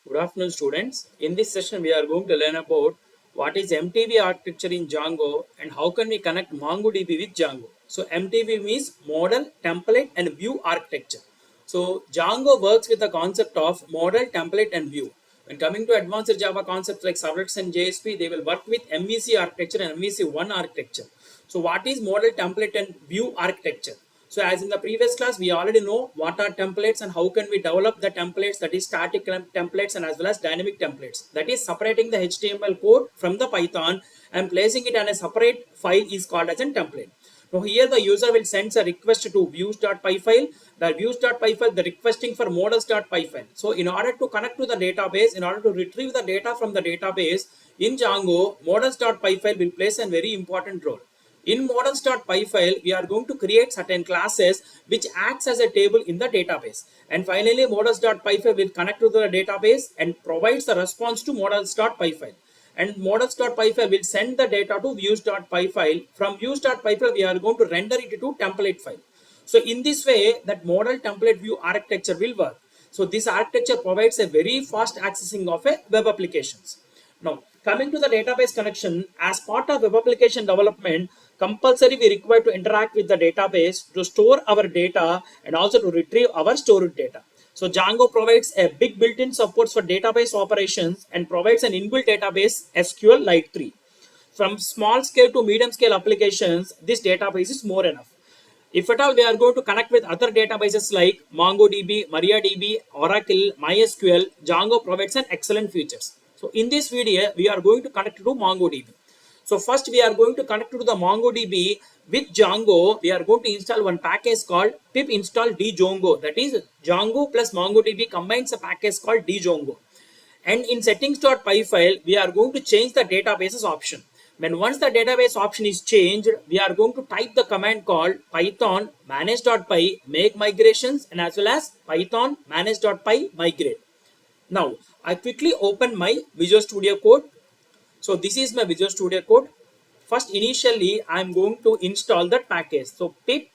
Good afternoon, students. In this session, we are going to learn about what is MTV architecture in Django and how can we connect MongoDB with Django. So, MTV means model, template, and view architecture. So, Django works with the concept of model, template, and view. When coming to advanced Java concepts like servlets and JSP, they will work with MVC architecture and MVC1 architecture. So, what is model, template, and view architecture? So as in the previous class, we already know what are templates and how can we develop the templates, that is static templates and as well as dynamic templates. That is separating the HTML code from the Python and placing it on a separate file is called as a template. Now here the user will send a request to views.py file. The views.py file, the requesting for models.py file. So in order to connect to the database, in order to retrieve the data from the database in Django, models.py file will play a very important role. In models.py file, we are going to create certain classes which acts as a table in the database. And finally, models.py file will connect to the database and provides the response to models.py file. And models.py file will send the data to views.py file. From views.py file, we are going to render it to template file. So in this way, that model template view architecture will work. So this architecture provides a very fast accessing of a web applications. Now, coming to the database connection, as part of web application development, compulsory we require to interact with the database to store our data and also to retrieve our stored data. So Django provides a big built-in supports for database operations and provides an inbuilt database SQL Lite 3. From small scale to medium scale applications, this database is more enough. If at all we are going to connect with other databases like MongoDB, MariaDB, Oracle, MySQL, Django provides an excellent features. So in this video, we are going to connect to MongoDB. So first we are going to connect to the MongoDB with Django. We are going to install one package called pip install django. That is Django plus MongoDB combines a package called django. And in settings.py file, we are going to change the databases option. When once the database option is changed, we are going to type the command called python manage.py make migrations and as well as python manage.py migrate. Now, I quickly open my Visual Studio Code. So this is my Visual Studio Code. First, initially, I am going to install that package. So pip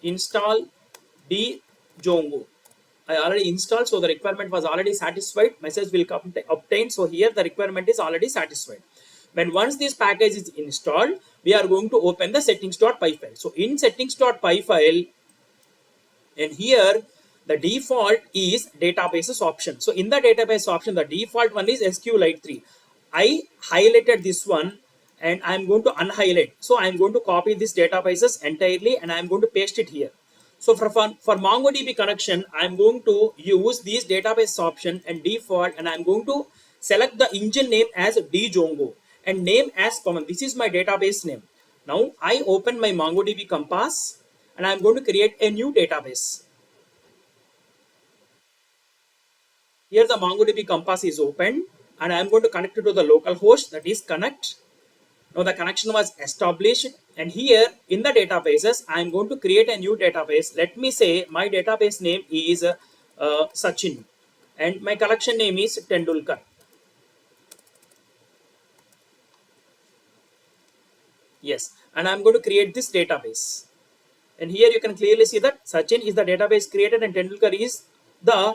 install django. I already installed, so the requirement was already satisfied. Message will come obtained. So here the requirement is already satisfied. When once this package is installed, we are going to open the settings.py file. So in settings.py file, and here the default is databases option. So in the database option, the default one is SQLite 3. I highlighted this one and I'm going to unhighlight. So I'm going to copy this databases entirely and I'm going to paste it here. So for MongoDB connection, I'm going to use these database option and default, and I'm going to select the engine name as Django and name as common. This is my database name. Now I open my MongoDB Compass and I'm going to create a new database. Here the MongoDB Compass is open and I'm going to connect it to the local host, that is connect. Now the connection was established, and here in the databases, I am going to create a new database. Let me say my database name is Sachin and my collection name is Tendulkar. Yes, and I'm going to create this database. And here you can clearly see that Sachin is the database created and Tendulkar is the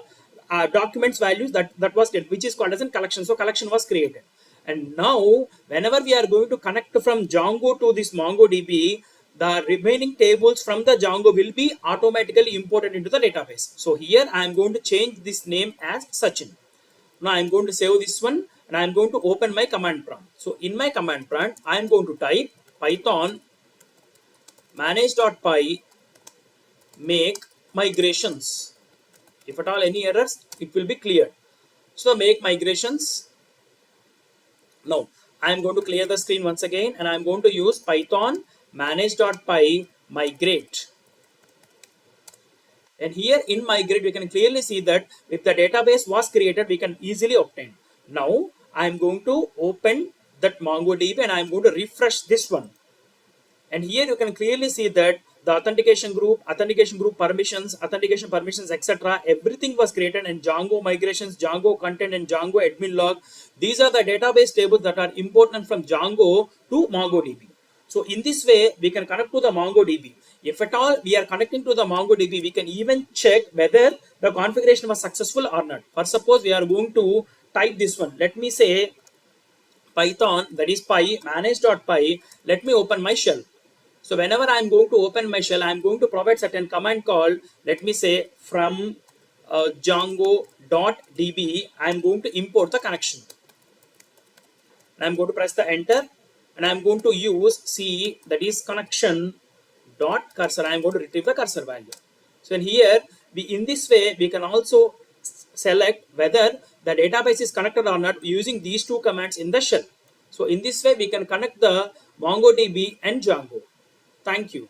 documents values that was which is called as a collection. So collection was created. And now whenever we are going to connect from Django to this MongoDB, the remaining tables from the Django will be automatically imported into the database. So here I am going to change this name as Sachin. Now I am going to save this one and I am going to open my command prompt. So in my command prompt, I am going to type python manage.py make migrations. If at all any errors, it will be cleared. So make migrations. Now I am going to clear the screen once again and I am going to use python manage.py migrate. And here in migrate, we can clearly see that if the database was created, we can easily obtain. Now I am going to open that MongoDB and I am going to refresh this one. And here you can clearly see that the authentication group permissions, etc. Everything was created in Django migrations, Django content, and Django admin log. These are the database tables that are important from Django to MongoDB. So in this way, we can connect to the MongoDB. If at all we are connecting to the MongoDB, we can even check whether the configuration was successful or not. For suppose we are going to type this one. Let me say Python, that is py manage.py. Let me open my shell. So whenever I'm going to open my shell, I'm going to provide certain command called, let me say from Django.db, I'm going to import the connection. And I'm going to press the enter, and I'm going to use C, that is connection dot cursor. I'm going to retrieve the cursor value. So in here, in this way, we can also select whether the database is connected or not using these two commands in the shell. So in this way, we can connect the MongoDB and Django. Thank you.